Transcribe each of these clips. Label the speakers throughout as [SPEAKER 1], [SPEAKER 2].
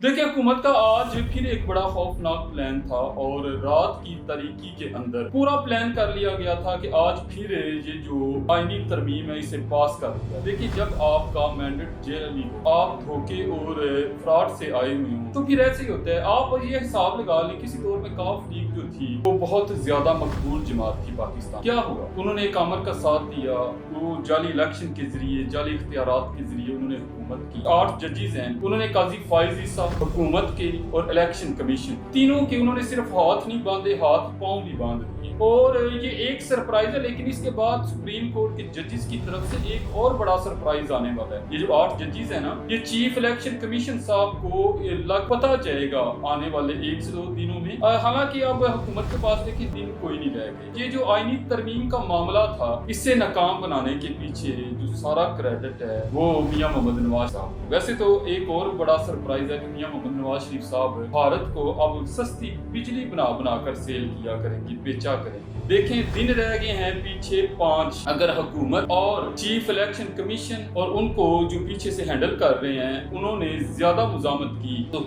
[SPEAKER 1] देखिए, हुकूमत का आज फिर एक बड़ा खौफनाक प्लान था और रात की तारीकी के अंदर पूरा प्लान कर लिया गया था कि आज फिर ये जो आईनी तरमीम है इसे पास कर दिया। देखिए, जब आपका मैंडेट जेएलई हो, आप धोखे और फ्रॉड से आए हुए हो, तो फिर ऐसे ही होता है। आप ये हिसाब लगा लें, किसी दौर में काफ लीग जो थी वो बहुत ज्यादा मकबूल जमात थी पाकिस्तान। क्या हुआ, उन्होंने एक अमर का साथ दिया, वो जाली इलेक्शन के जरिए, जाली इख्तियारात के जरिए उन्होंने हुकूमत की। 8 जजेस हैं, उन्होंने काजी फायजी साहब, हुकूमत के और इलेक्शन कमीशन, तीनों के उन्होंने सिर्फ हाथ नहीं बांधे, हाथ पांव भी बांध दिए। और ये एक सरप्राइज है, लेकिन इसके बाद सुप्रीम कोर्ट के जजेस की तरफ से एक और बड़ा सरप्राइज आने वाला है। ये जो 8 जजेस है ना, ये चीफ इलेक्शन कमीशन साहब को लग पता जाएगा आने वाले 1 से 2 दिनों में। हालांकि अब हुकूमत के पास देखिए दिन कोई नहीं रह गए। ये जो आईनी तरमीम का मामला था, इससे नाकाम बनाने के पीछे जो सारा क्रेडिट है वो मियां मोहम्मद नवाज साहब। वैसे तो एक और बड़ा सरप्राइज है कि मियां मोहम्मद नवाज शरीफ साहब भारत को अब सस्ती बिजली बना कर सेल किया करेंगे, बेचा करेंगे। देखें, दिन रह गए हैं पीछे 5। अगर हुकूमत और चीफ इलेक्शन कमीशन और उनको जो पीछे से हैंडल कर रहे हैं उन्होंने ज्यादा मुजामत की तो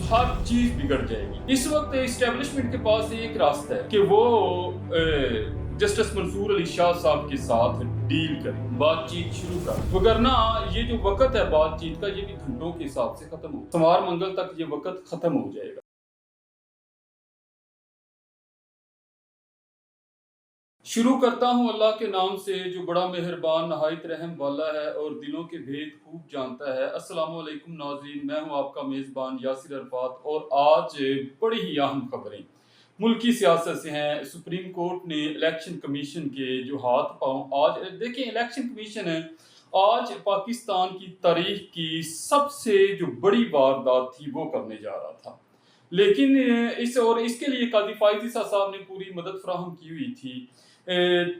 [SPEAKER 1] हर चीज बिगड़ जाएगी। इस वक्त एस्टेब्लिशमेंट के पास एक रास्ता है कि वो जस्टिस मंसूर अली शाह साहब के साथ डील करें, बातचीत शुरू करें। वगरना ये जो वक्त है बातचीत का, ये भी घंटों के हिसाब से खत्म हो, सोमवार मंगल तक ये वक्त खत्म हो जाएगा। शुरू करता हूँ अल्लाह के नाम से जो बड़ा मेहरबान नहायत रहम वाला है और दिलों के भेद खूब जानता है। अस्सलाम वालेकुम नाज़रीन, मैं हूँ आपका मेज़बान यासिर अरफात और आज बड़ी ही अहम खबरें मुल्की सियासत से हैं। सुप्रीम कोर्ट ने इलेक्शन कमीशन के जो हाथ पांव, आज देखिए इलेक्शन कमीशन है आज पाकिस्तान की तारीख की सबसे जो बड़ी वारदात थी वो करने जा रहा था। लेकिन इस और इसके लिए काजी फायजी साहब ने पूरी मदद फराहम की हुई थी।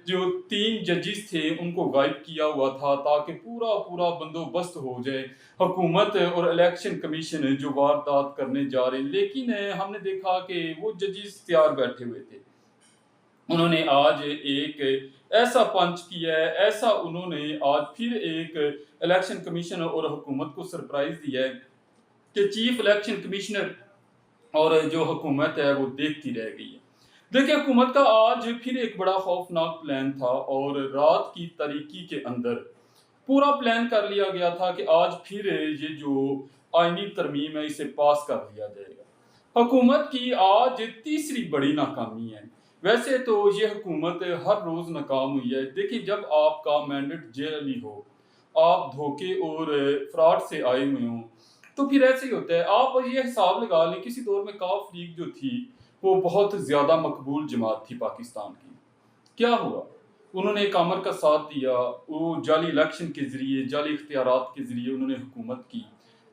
[SPEAKER 1] जो 3 जजेस थे उनको गायब किया हुआ था ताकि पूरा पूरा बंदोबस्त हो जाए। हुकूमत और इलेक्शन कमीशन जो वारदात करने जा रहे हैं, लेकिन हमने देखा कि वो जजेस तैयार बैठे हुए थे। उन्होंने आज एक ऐसा पंच किया है, ऐसा उन्होंने आज फिर एक इलेक्शन कमीशन और हुकूमत को सरप्राइज दिया है कि चीफ इलेक्शन कमिश्नर और जो हुकूमत है वो देखती रह गई है। देखिए, हुकूमत का आज फिर एक बड़ा खौफनाक प्लान था और रात की तारीकी के अंदर पूरा प्लान कर लिया गया था कि आज फिर ये जो आईनी तरमीम है इसे पास कर दिया जाएगा। हुकूमत की आज तीसरी बड़ी नाकामी है। वैसे तो ये हुकूमत हर रोज नाकाम हुई है। देखिए, जब आपका मैंडेट जेएलई हो, आप धोखे और फ्रॉड से आए हुए हों, तो फिर ऐसे ही होता है। आप ये हिसाब लगा लें, किसी दौर में काफ लीग जो थी वो बहुत ज्यादा मकबूल जमात थी पाकिस्तान की। क्या हुआ, उन्होंने एक अमर का साथ दिया, वो जाली इलेक्शन के जरिए, जाली इख्तियारात के जरिए उन्होंने हुकूमत की।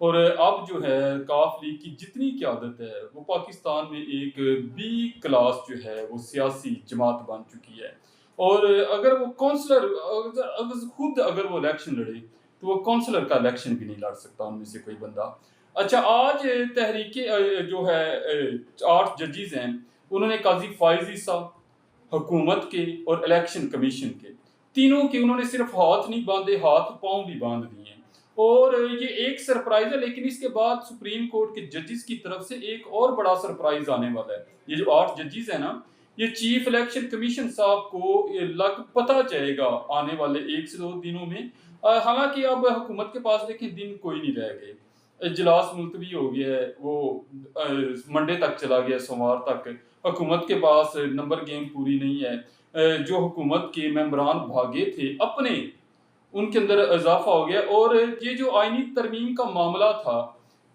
[SPEAKER 1] और अब जो है काफ लीग की जितनी क़यादत है वो पाकिस्तान में एक बी क्लास जो है वो सियासी जमात बन चुकी है। और अगर वो कौंसलर, अगर वो इलेक्शन लड़े तो वो कौंसलर का इलेक्शन भी नहीं लड़ सकता उनमें से कोई बंदा। अच्छा, आज तहरीके जो है 8 जजेस हैं, उन्होंने काजी फायजी साहब, हुकूमत के और इलेक्शन कमीशन के, तीनों के उन्होंने सिर्फ हाथ नहीं बांधे, हाथ पांव भी बांध दिए। और ये एक सरप्राइज है, लेकिन इसके बाद सुप्रीम कोर्ट के जजेस की तरफ से एक और बड़ा सरप्राइज आने वाला है। ये जो 8 जजेस है ना, ये चीफ इलेक्शन कमीशन साहब को ये लग पता जाएगा आने वाले 1 से 2 दिनों में। हालांकि अब हुकूमत के पास देखें दिन कोई नहीं रह गए। इजलास मुलतवी हो गया है, वो मंडे तक चला गया, सोमवार तक। हुकूमत के पास नंबर गेम पूरी नहीं है। जो हुकूमत के मेंबरान भागे थे अपने, उनके अंदर इजाफा हो गया। और ये जो आईनी तरमीम का मामला था,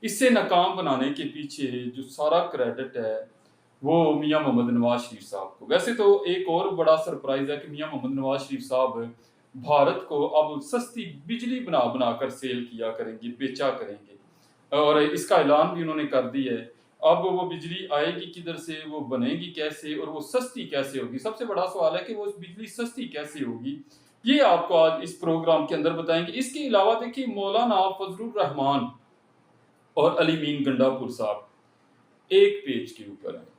[SPEAKER 1] इससे नाकाम बनाने के पीछे जो सारा क्रेडिट है वो मियां मोहम्मद नवाज शरीफ साहब को। वैसे तो एक और बड़ा सरप्राइज है कि मियां मोहम्मद नवाज शरीफ साहब भारत को अब सस्ती बिजली बना कर सेल किया करेंगे, बेचा करेंगे। और इसका ऐलान भी उन्होंने कर दिया है। अब वो बिजली आएगी किधर से, वो बनेगी कैसे और वो सस्ती कैसे होगी? सबसे बड़ा सवाल है कि वो बिजली सस्ती कैसे होगी? ये आपको आज इस प्रोग्राम के अंदर बताएंगे। इसके अलावा देखिए, मौलाना फजलुर रहमान और अली मीन गंडापुर साहब एक पेज के ऊपर है।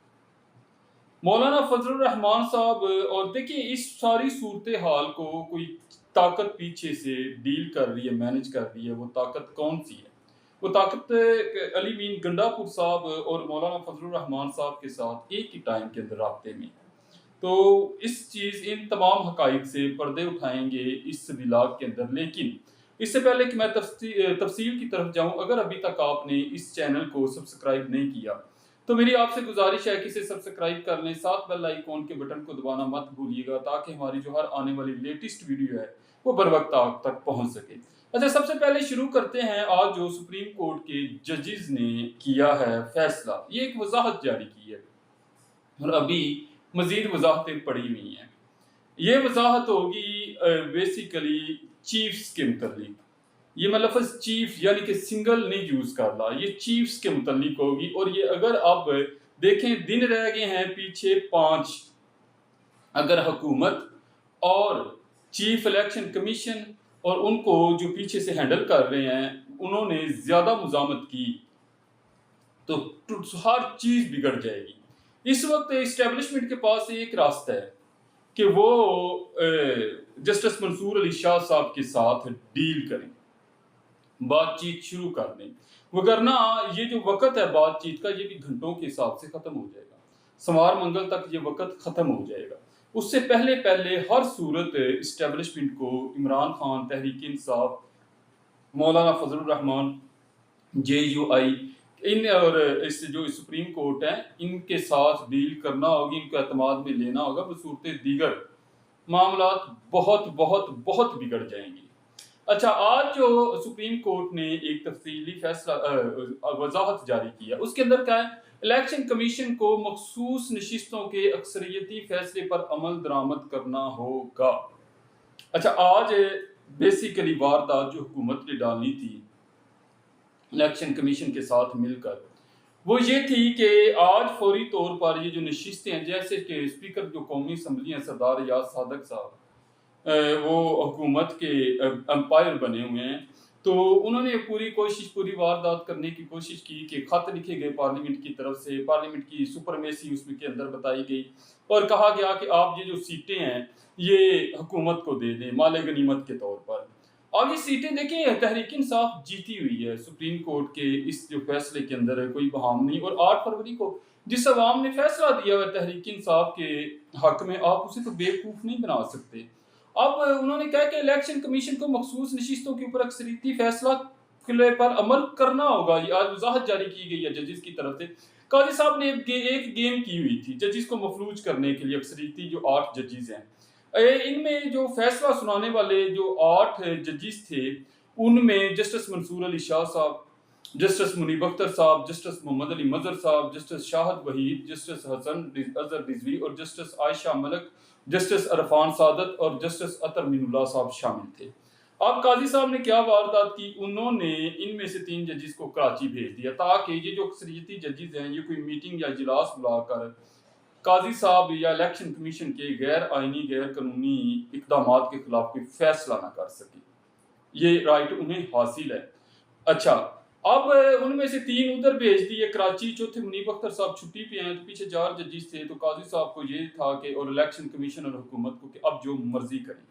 [SPEAKER 1] मौलाना फजलुर रहमान साहब, और देखिए इस सारी सूरत हाल को कोई ताकत पीछे से डील कर रही है, मैनेज कर रही है। वो ताकत कौन सी है? वो ताकत अली मीन गंडापुर साहब और मौलाना फजलुर रहमान साहब के साथ एक ही टाइम के अंदर राब्ते में। तो इन तमाम हकाइक से पर्दे उठाएंगे इस व्लॉग के अंदर। लेकिन इससे पहले कि मैं तफसील की तरफ जाऊं, अगर अभी तक आपने इस चैनल को सब्सक्राइब नहीं किया तो मेरी आपसे गुजारिश है कि इसे सब्सक्राइब कर लें, साथ बेल आइकॉन के बटन को दबाना मत भूलिएगा, ताकि हमारी जो हर आने वाली लेटेस्ट वीडियो है वो बर वक्त आप तक पहुंच सके। अच्छा, सबसे पहले शुरू करते हैं आज जो सुप्रीम कोर्ट के जजेस ने किया है फैसला। ये एक वजाहत जारी की है और अभी मजीद वजाहतें पड़ी हुई हैं। ये वजाहत होगी बेसिकली चीफ्स के मुतल्लिक। ये मैं लफ्ज़ चीफ यानी कि सिंगल नहीं यूज कर रहा, ये चीफ्स के मुतल्लिक होगी। और ये अगर आप देखें, दिन रह गए हैं पीछे 5, अगर हुकूमत और चीफ इलेक्शन कमीशन और उनको जो पीछे से हैंडल कर रहे हैं उन्होंने ज्यादा मुजामत की तो हर चीज बिगड़ जाएगी। इस वक्त इस्टेब्लिशमेंट के पास एक रास्ता है कि वो जस्टिस मंसूर अली शाह साहब के साथ डील करें, बातचीत शुरू कर दें। वगरना ये जो वक्त है बातचीत का, ये भी घंटों के हिसाब से खत्म हो जाएगा, सोमवार मंगल तक ये वक्त खत्म हो जाएगा। उससे पहले पहले हर सूरत इस्टेब्लिशमेंट को इमरान खान, तहरीक इंसाफ, मौलाना फजलुर रहमान, JUI इन और इस जो सुप्रीम कोर्ट है इनके साथ डील करना होगी, इनको एतमाद में लेना होगा। बसूरत दीगर मामलात बहुत बहुत बहुत बिगड़ जाएंगी। अच्छा, आज जो सुप्रीम कोर्ट ने एक तफसीली फैसला वजाहत जारी किया, उसके अंदर क्या है, इलेक्शन कमीशन को मखसूस नशिस्तों के अक्सरियती फैसले पर अमल दरामद करना होगा। अच्छा, आज बेसिकली वारदात जो हुकूमत ने डालनी थी इलेक्शन कमीशन के साथ मिलकर, वो ये थी कि आज फौरी तौर पर ये जो नशिस्तें हैं, जैसे कि स्पीकर जो कौमी असम्बली हैं सरदार रियाज सादक साहब, वो हुकूमत के अंपायर बने हुए हैं, तो उन्होंने पूरी वारदात करने की कोशिश की कि खत लिखे गए पार्लियामेंट की तरफ से, पार्लियामेंट की सुपरमेसी उसमें के अंदर बताई गई और कहा गया कि आप ये जो सीटें हैं ये हुकूमत को दे दें माले गनीमत के तौर पर। अब ये सीटें देखें, तहरीक इंसाफ जीती हुई है सुप्रीम कोर्ट के इस जो फैसले के अंदर, कोई बहाम नहीं। और 8 फरवरी को जिस अवाम ने फैसला दिया हुआ तहरीक इंसाफ के हक में, आप उसे तो बेवकूफ़ नहीं बना सकते। अब उन्होंने कहा कि इलेक्शन कमीशन को मखसूस नशिस्तों के ऊपर अक्सरियती फैसला पर अमल करना होगा। ये आज वजाहत जारी की गई है जजेस की तरफ से। काजी साहब ने एक गेम की हुई थी जजेस को मफलूज करने के लिए। अक्सरियती जो 8 जजेस हैं, इनमें जो फैसला सुनाने वाले जो 8 जजेस थे, उनमें जस्टिस मंसूर अली शाह साहब, जस्टिस मुनीब अख्तर साहब, जस्टिस मोहम्मद अली मजहर साहब, जस्टिस शाहद वहीद, जस्टिस हसन अजहर रिजवी और जस्टिस आयशा मलिक, जस्टिस अरफान सादत और जस्टिस अतर मीनुल्लाह साहब शामिल थे। अब काजी साहब ने क्या वारदात की, उन्होंने इनमें से 3 जजेस को कराची भेज दिया ताकि ये जो अक्सरियती जजेस हैं ये कोई मीटिंग या इजलास बुलाकर काजी साहब या इलेक्शन कमीशन के गैर आइनी गैर कानूनी इकदामात के खिलाफ कोई फैसला ना कर सके। ये राइट उन्हें हासिल है। अच्छा, अब उनमें से 3 उधर भेज दिए कराची, चौथे मुनीब अख्तर साहब छुट्टी पे हैं, तो पीछे 4 जजेस थे। तो काजी साहब को ये था कि और इलेक्शन कमीशन और हुकूमत को कि अब जो मर्जी करें।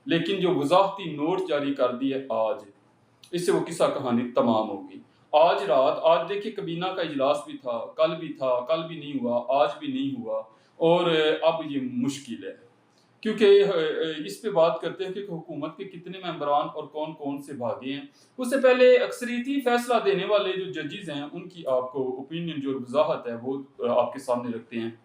[SPEAKER 1] लेकिन जो वजाहती नोट जारी कर दिए आज, इससे वो किस्सा कहानी तमाम होगी। आज रात, आज देखिए कबीना का इजलास भी था, कल भी था, कल भी नहीं हुआ, आज भी नहीं हुआ और अब ये मुश्किल है। क्योंकि इस पे बात करते हैं कि हुकूमत के कितने मेंबरान और कौन कौन से भागे हैं। उससे पहले अक्सरियती फैसला देने वाले जो जजेस हैं उनकी आपको ओपिनियन जो वजाहत है वो आपके सामने रखते हैं।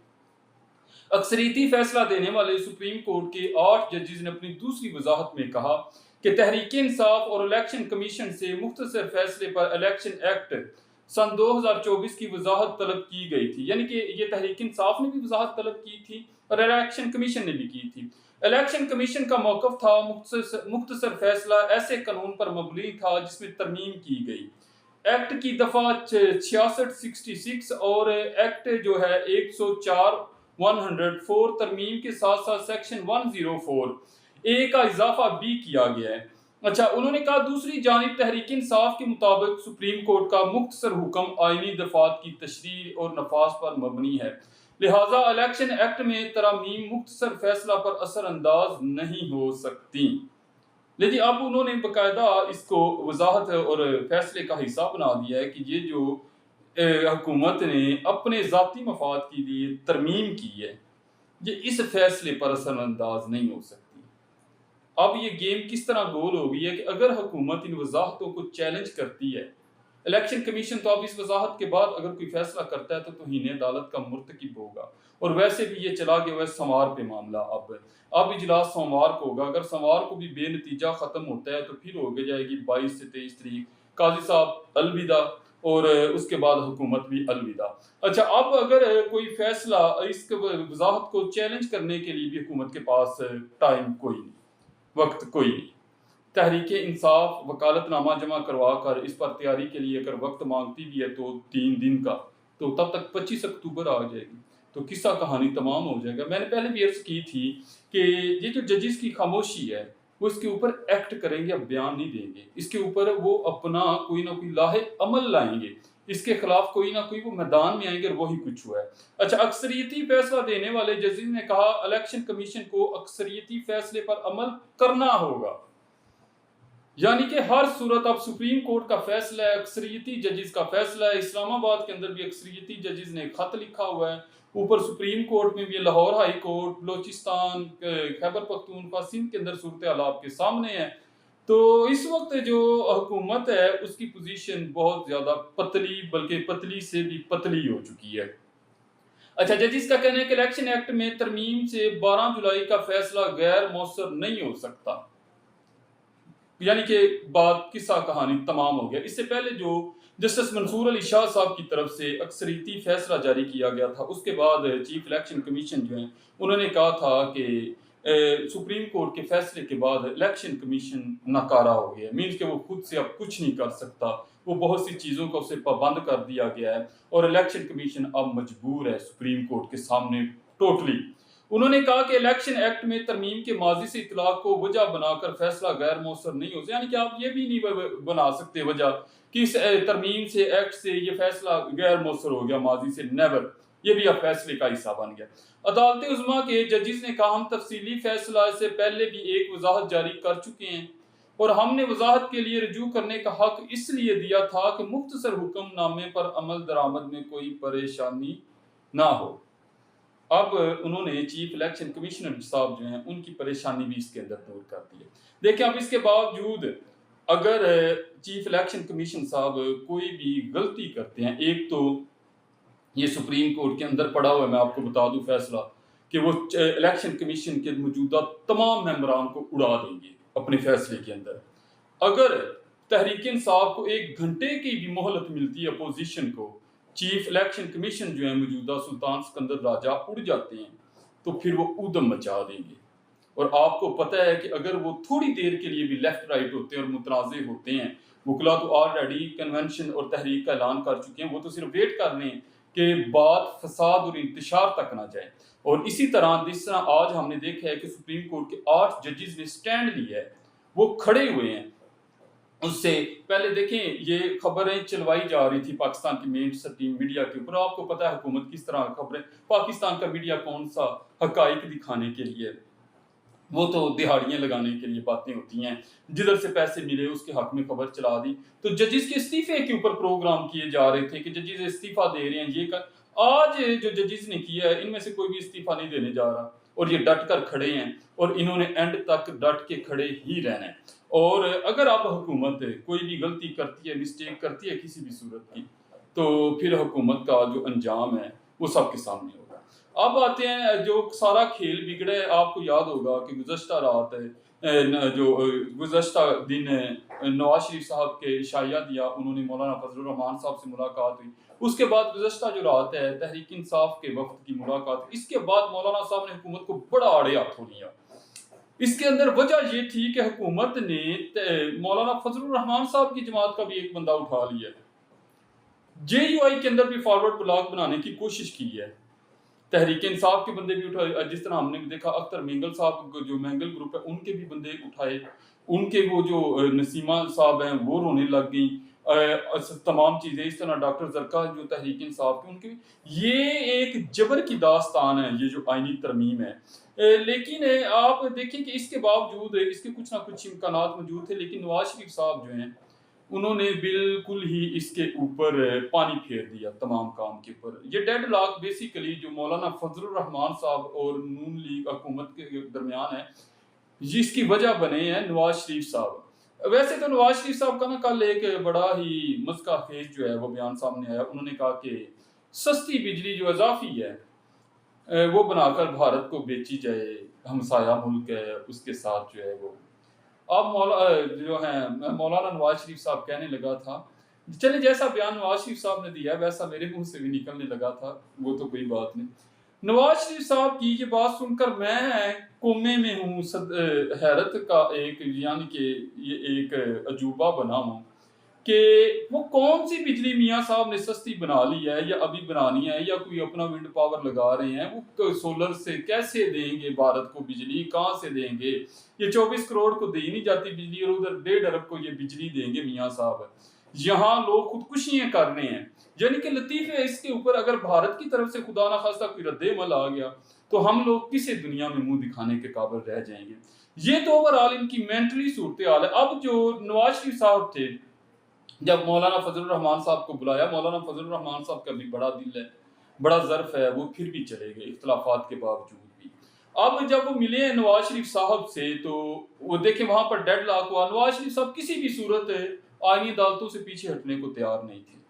[SPEAKER 1] अक्सरियती फैसला देने वाले सुप्रीम कोर्ट के 8 जजेस ने अपनी दूसरी वजाहत में कहा कि तहरीक इंसाफ और इलेक्शन कमीशन से मुख्तसर फैसले पर इलेक्शन एक्ट सन 2024 की वजाहत तलब की गई थी। यानी कि ये तहरीक इंसाफ ने भी वजाहत तलब की थी और इलेक्शन कमीशन ने भी की थी। इलेक्शन कमीशन का मौक़िफ़ था मुख्तसर फैसला ऐसे कानून पर मबनी था जिसमें तरमीम की गई। एक्ट की दफ़ा 6666 और एक्ट जो है 104 तरमीम के साथ साथ सेक्शन 104A का इजाफा भी किया गया है। अच्छा, उन्होंने कहा दूसरी जानिब तहरीक इंसाफ के मुताबिक सुप्रीम कोर्ट का मुख्तसर हुक्म आईनी दफात की तशरीह और नफाज पर मबनी है, लिहाजा इलेक्शन एक्ट में तरमीम मुख्तसर फैसला पर असर अंदाज नहीं हो सकती। लेकिन अब उन्होंने बाकायदा इसको वजाहत और फैसले का हिस्सा बना दिया है कि ये जो हुकूमत ने अपने ज़ाती मफाद के लिए तरमीम की है, ये इस फैसले पर असरअंदाज नहीं हो सकती। अब ये गेम किस तरह गोल हो गई है कि अगर हुकूमत इन वजाहतों को चैलेंज करती है, इलेक्शन कमीशन तो अब इस वजाहत के बाद अगर कोई फैसला करता है तो तौहीन अदालत का मुर्तकिब होगा। और वैसे भी ये चला गया हुआ है सोमवार पे मामला। अब इजलास सोमवार को होगा। अगर सोमवार को भी बेनतीजा ख़त्म होता है तो फिर हो गई जाएगी 22 से 23 तारीख। काजी साहब अलविदा और उसके बाद हुकूमत भी अलविदा। अच्छा, अब अगर कोई फैसला इस वजाहत को चैलेंज करने के लिए भी हुकूमत के पास टाइम कोई नहीं, वक्त कोई नहीं। तहरीक इंसाफ वकालतनामा जमा करवा कर इस पर तैयारी के लिए अगर वक्त मांगती भी है तो 3 दिन का, तो तब तक 25 अक्टूबर आ जाएगी, तो किस्सा कहानी तमाम हो जाएगा। मैंने पहले भी अर्ज की थी कि ये जो जजेस की खामोशी है वो इसके ऊपर एक्ट करेंगे, अब बयान नहीं देंगे, इसके ऊपर वो अपना कोई ना कोई लाहे अमल लाएंगे, इसके खिलाफ कोई ना कोई वो मैदान में आएंगे और वही कुछ हुआ है। अच्छा, अक्सरियती फैसला देने वाले जजेस ने कहा इलेक्शन कमीशन को अक्सरियती फैसले पर अमल करना होगा, यानी कि हर सूरत अब सुप्रीम कोर्ट का फैसला है, अक्सरियती जजेस का फैसला है। इस्लामाबाद के अंदर भी अक्सरियती जजेस ने खत लिखा हुआ है, ऊपर सुप्रीम कोर्ट में भी, लाहौर हाई कोर्ट, बलोचिस्तान, खैबर पख्तूनख्वा, सिंध के अंदर सूरत हाल आपके सामने है। तो इस वक्त जो हुकूमत है उसकी पोजीशन बहुत ज्यादा पतली, बल्कि पतली से भी पतली हो चुकी है। अच्छा, जजिस का कहना है कि इलेक्शन एक्ट में तरमीम से 12 जुलाई का फैसला गैर मौसर नहीं हो सकता, यानी कि बात किस्सा कहानी तमाम हो गया। इससे पहले जो जस्टिस मंसूर अली शाह साहब की तरफ से अक्सरियती फैसला जारी किया गया था, उसके बाद चीफ इलेक्शन कमीशन जो है उन्होंने कहा था कि सुप्रीम कोर्ट के फैसले के बाद इलेक्शन कमीशन नाकारा हो गया, मीन्स कि वो खुद से अब कुछ नहीं कर सकता, वो बहुत सी चीज़ों को उसे पाबंद कर दिया गया है और इलेक्शन कमीशन अब मजबूर है सुप्रीम कोर्ट के सामने टोटली। उन्होंने कहा कि इलेक्शन एक्ट में तरमीम के माजी से इतलाक को वजह बनाकर फैसला गैर मौसर नहीं हो सकता, यानी कि आप ये भी नहीं बना सकते वजह कि इस तरमीम से, एक्ट से ये फैसला गैर मौसर हो गया माजी से, नेवर, ये भी अब फैसले का हिस्सा बन गया। अदालत उज़्मा के जजिस ने कहा हम तफसीली फैसला से पहले भी एक वजाहत जारी कर चुके हैं और हमने वजाहत के लिए रजू करने का हक इसलिए दिया था कि मुख्तसर हुक्मनामे पर अमल दरामद में कोई परेशानी ना हो। अब उन्होंने चीफ इलेक्शन कमिश्नर साहब जो हैं उनकी परेशानी भी इसके अंदर दूर कर दी है। देखिए, अब इसके बावजूद अगर चीफ इलेक्शन कमीशन साहब कोई भी गलती करते हैं, एक तो ये सुप्रीम कोर्ट के अंदर पड़ा हुआ है, मैं आपको बता दूं फैसला कि वो इलेक्शन कमीशन के मौजूदा तमाम मेंबरान को उड़ा देंगे अपने फैसले के अंदर। अगर तहरीक इंसाफ को 1 घंटे की भी मोहलत मिलती है अपोजिशन को, चीफ इलेक्शन कमीशन जो है मौजूदा सुल्तान सिकंदर राजा उड़ जाते हैं तो फिर वो ऊधम मचा देंगे। और आपको पता है कि अगर वो थोड़ी देर के लिए भी लेफ्ट राइट होते हैं और मुतनाज़े होते हैं, वकला तो ऑलरेडी कन्वेंशन और तहरीक का ऐलान कर चुके हैं, वो तो सिर्फ वेट कर रहे हैं कि बात फसाद और इंतशार तक ना जाए। और इसी तरह जिस तरह आज हमने देखा है कि सुप्रीम कोर्ट के 8 जजेस ने स्टैंड लिया है, वो खड़े हुए हैं। उससे पहले देखें, ये खबरें चलवाई जा रही थी पाकिस्तान की मेन स्ट्रीम मीडिया के ऊपर। आपको पता है हुकूमत किस तरह खबरें, पाकिस्तान का मीडिया कौन सा हकाइक दिखाने के लिए, वो तो दिहाड़ियां लगाने के लिए बातें होती हैं, जिधर से पैसे मिले उसके हक में खबर चला दी। तो जजेस के इस्तीफे के ऊपर प्रोग्राम किए जा रहे थे कि जजेस इस्तीफा दे रहे हैं, ये कर। आज जो जजेस ने किया है इनमें से कोई भी इस्तीफा नहीं देने जा रहा और ये डट कर खड़े हैं और इन्होंने एंड तक डट के खड़े ही रहना है। और अगर अब हुकूमत कोई भी गलती करती है, मिस्टेक करती है किसी भी सूरत की, तो फिर हुकूमत का जो अंजाम है वो सबके सामने होगा। अब आते हैं जो सारा खेल बिगड़े। आपको याद होगा कि गुज़श्ता रात जो गुज़श्ता दिन नवाज शरीफ साहब के शाया दिया, उन्होंने मौलाना फजलुर रहमान साहब से मुलाकात हुई। उसके बाद गुज़श्ता जो रात है तहरीक इंसाफ के वक्त की मुलाकात, इसके बाद मौलाना साहब ने हुकूमत को बड़ा आड़े हाथों लिया। इसके अंदर वजह ये थी कि हुकूमत ने मौलाना फजलुर रहमान साहब की जमात का भी एक बंदा उठा लिया, JUI के अंदर भी फॉरवर्ड ब्लॉक बनाने की कोशिश की है, तहरीक इंसाफ के बंदे भी उठाए, जिस तरह हमने भी देखा अख्तर मेंगल साहब जो मेंगल ग्रुप है उनके भी बंदे उठाए, उनके वो जो नसीमा साहब हैं वो रोने लग गई, तमाम चीज़ें इस तरह डॉक्टर ज़रका जो तहरीक इंसाफ की उनकी ये एक जबर की दास्तान है ये जो आइनी तरमीम है। लेकिन आप देखें कि इसके बावजूद इसके कुछ ना कुछ इम्कानात मौजूद थे, लेकिन नवाज शरीफ साहब जो हैं उन्होंने बिल्कुल ही इसके ऊपर पानी फेर दिया तमाम काम के ऊपर। ये डेडलॉक बेसिकली जो मौलाना फजलुर रहमान साहब और नून लीग हुकूमत के दरमियान है, जिसकी वजह बने हैं नवाज शरीफ साहब। वैसे तो नवाज शरीफ साहब का ना कल एक बड़ा ही मज़का खेज जो है वो बयान सामने आया। उन्होंने कहा कि सस्ती बिजली जो इजाफी है वो बनाकर भारत को बेची जाए, हमसाया मुल्क है उसके साथ जो है वो। अब जो है मौलाना नवाज शरीफ साहब कहने लगा था, चले जैसा बयान नवाज शरीफ साहब ने दिया वैसा मेरे मुंह से भी निकलने लगा था, वो तो कोई बात नहीं। नवाज शरीफ साहब की ये बात सुनकर मैं कोमे में हूँ, हैरत का एक यानी कि ये एक अजूबा बना हूँ कि वो कौन सी बिजली मियाँ साहब ने सस्ती बना ली है या अभी बनानी है या कोई अपना विंड पावर लगा रहे हैं, वो सोलर से कैसे देंगे भारत को बिजली, कहाँ से देंगे? ये 24 करोड़ को दी नहीं जाती बिजली और उधर 1.5 अरब को ये बिजली देंगे मियाँ साहब। यहाँ लोग खुदकुशियां कर रहे हैं। यानी कि लतीफ़ है इसके ऊपर, अगर भारत की तरफ से खुदा ना खास्ता कोई रद्द-ए-अमल आ गया तो हम लोग किसे दुनिया में मुंह दिखाने के काबिल रह जाएंगे। ये तो ओवरऑल इनकी मेंटली सूरत हाल है। अब जो नवाज शरीफ साहब थे, जब मौलाना फजलुर रहमान साहब को बुलाया, मौलाना फजलुर रहमान साहब का भी बड़ा दिल है, बड़ा ज़र्फ है, वो फिर भी चले गए इख्तिलाफात के बावजूद भी। अब जब वो मिले नवाज शरीफ साहब से तो वो देखें वहां पर डेडलॉक हुआ। नवाज शरीफ साहब किसी भी सूरत आईनी अदालतों से पीछे हटने को तैयार नहीं थे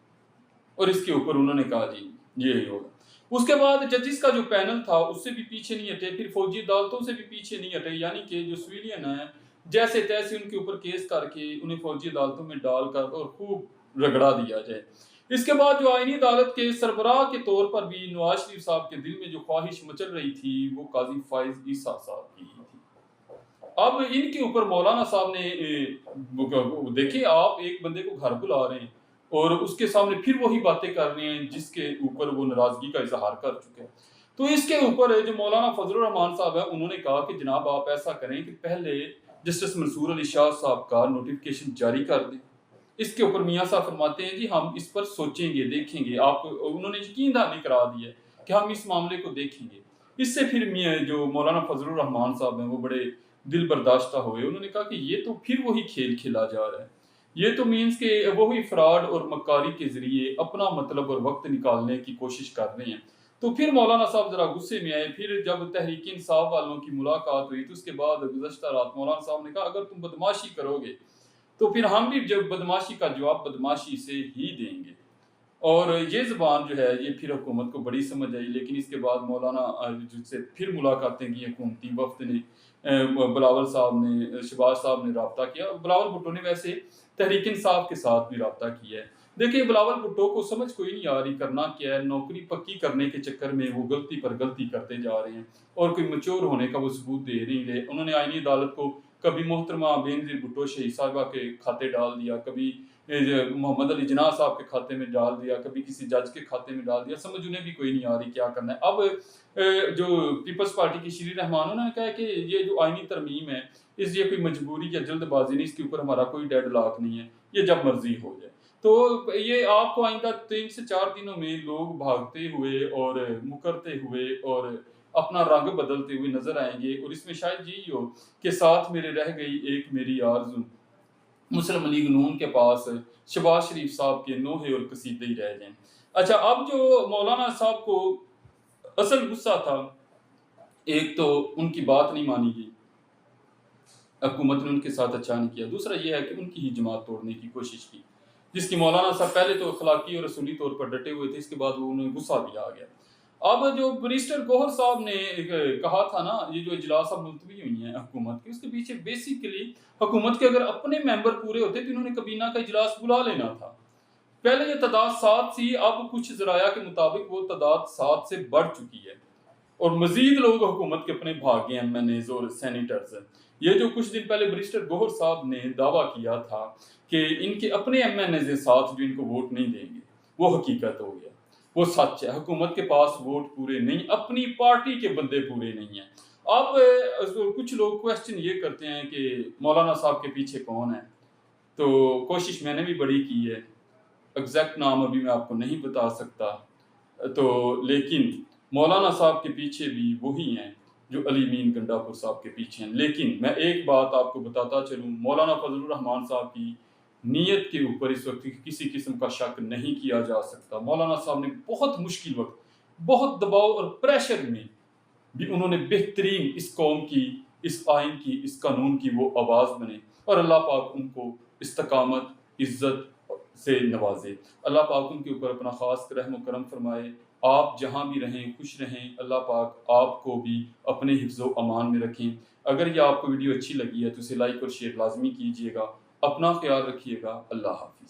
[SPEAKER 1] और इसके ऊपर उन्होंने कहा जी ये होगा। उसके बाद जजिस का जो पैनल था उससे भी पीछे नहीं हटे, फिर फौजी अदालतों से भी पीछे नहीं हटे, यानी कि जो सिविलियन है जैसे तैसे उनके ऊपर केस करके उन्हें फौजी अदालतों में डालकर और खूब रगड़ा दिया जाए। इसके बाद जो आईनी अदालत के सरबराह के तौर पर भी नवाज शरीफ साहब के दिल में जो ख्वाहिश मचल रही थी वो काजी फाइज ईसा साहब की थी। अब इनके ऊपर मौलाना साहब ने देखिए, आप एक बंदे को घर बुला रहे हैं और उसके सामने फिर वही बातें कर रहे हैं जिसके ऊपर वो नाराजगी का इजहार कर चुके हैं। तो इसके ऊपर जो मौलाना फजलुर रहमान साहब है उन्होंने कहा कि जनाब आप ऐसा करें कि पहले जस्टिस मंसूर अली शाह साहब का नोटिफिकेशन जारी कर दें। इसके ऊपर मियाँ साहब फरमाते हैं जी हम इस पर सोचेंगे, देखेंगे। आप उन्होंने यकीन दहानी करा दिया कि हम इस मामले को देखेंगे। इससे फिर मियाँ जो मौलाना फजलुर रहमान साहब हैं वो बड़े दिल बर्दाश्ता हुए। उन्होंने कहा कि ये तो फिर वही खेल खेला जा रहा है, ये तो मीन्स के वही फ्रॉड और मक्कारी के जरिए अपना मतलब और वक्त निकालने की कोशिश कर रहे हैं। तो फिर मौलाना साहब जरा गुस्से में आए। फिर जब तहरीक इंसाफ वालों की मुलाकात हुई तो उसके बाद गुज़श्ता रात मौलाना साहब ने कहा अगर तुम बदमाशी करोगे तो फिर हम भी जब बदमाशी का जवाब बदमाशी से ही देंगे। और ये ज़बान जो है ये फिर हुकूमत को बड़ी समझ आई। लेकिन इसके बाद मौलाना जिससे फिर मुलाकातें की हुकूमती वफ्द ने, बिलावल साहब ने, शहबाज साहब ने रब्ता किया। बिलावल भुट्टो ने वैसे तहरीक इंसाफ के साथ भी रब्ता किया है। देखिए बिलावल भुट्टो को समझ कोई नहीं आ रही करना क्या है। नौकरी पक्की करने के चक्कर में वो गलती पर गलती करते जा रहे हैं और कोई मच्योर होने का वो सबूत दे नहीं रहे। उन्होंने आईनी अदालत को कभी मोहतरमा बेनज़ीर भुट्टो शहीद साहिबा के खाते डाल दिया, कभी मोहम्मद अली जिन्ना साहब के खाते में डाल दिया, कभी किसी जज के खाते में डाल दिया। समझ उन्हें भी कोई नहीं आ रही क्या करना है। अब जो पीपल्स पार्टी की श्री रहमान उन्होंने कहा कि ये जो आईनी तरमीम है इस ये कोई मजबूरी या जल्दबाजी नहीं, इसके ऊपर हमारा कोई डेडलॉक नहीं है, ये जब मर्जी हो जाए। तो ये आपको आइंदा 3 से 4 दिनों में लोग भागते हुए और मुकरते हुए और अपना रंग बदलते हुए नजर आएंगे। और इसमें शायद यही हो कि साथ मेरे रह गई एक मेरी आरज़ू, मुस्लिम लीग नून के पास शहबाज शरीफ साहब के नोहे और कसीदे ही रह जाएं। अच्छा, अब जो मौलाना साहब को असल गुस्सा था, एक तो उनकी बात नहीं मानी गई, हुकूमत ने उनके साथ अच्छा नहीं किया। दूसरा यह है कि उनकी ही जमात तोड़ने की कोशिश की, जिसकी मौलाना साहब पहले तो अखलाकी और रसूली तौर पर डटे हुए थे, इसके बाद वो उन्हें गुस्सा भी आ गया। अब जो बैरिस्टर गौहर साहब ने कहा था ना, ये जो इजलास अब मुलतवी हुई हैं हुकूमत की, उसके पीछे बेसिकली हुकूमत के अगर अपने मेंबर पूरे होते तो इन्होंने कबीना का इजलास बुला लेना था। पहले ये तादाद 7 थी, अब कुछ जराया के मुताबिक वो तादाद 7 से बढ़ चुकी है और मजीद लोग हुकूमत के अपने भाग गए, MNAs और सेनेटर्स। ये जो कुछ दिन पहले बैरिस्टर गौहर साहब ने दावा किया था कि इनके अपने MNAs साथ जो इनको वोट नहीं देंगे, वो हकीकत हो गया, वो सच है। हुकूमत के पास वोट पूरे नहीं, अपनी पार्टी के बंदे पूरे नहीं हैं। अब कुछ लोग क्वेश्चन ये करते हैं कि मौलाना साहब के पीछे कौन है। तो कोशिश मैंने भी बड़ी की है, एग्जैक्ट नाम अभी मैं आपको नहीं बता सकता, तो लेकिन मौलाना साहब के पीछे भी वही हैं जो अली मीन गंडापुर साहब के पीछे हैं। लेकिन मैं एक बात आपको बताता चलूँ, मौलाना फजलुर रहमान साहब की नीयत के ऊपर इस वक्त किसी किस्म का शक नहीं किया जा सकता। मौलाना साहब ने बहुत मुश्किल वक्त, बहुत दबाव और प्रेशर में भी उन्होंने बेहतरीन इस कौम की, इस आइन की, इस कानून की वो आवाज़ बने, और अल्लाह पाक उनको इस्तकामत, इज़्ज़त से नवाजे। अल्लाह पाक उनके ऊपर अपना ख़ास रहम करम फरमाए। आप जहाँ भी रहें खुश रहें, अल्लाह पाक आपको भी अपने हिफ्ज़ व अमान में रखें। अगर ये आपको वीडियो अच्छी लगी है तो इसे लाइक और शेयर लाजमी कीजिएगा। अपना ख्याल रखिएगा। अल्लाह हाफिज़।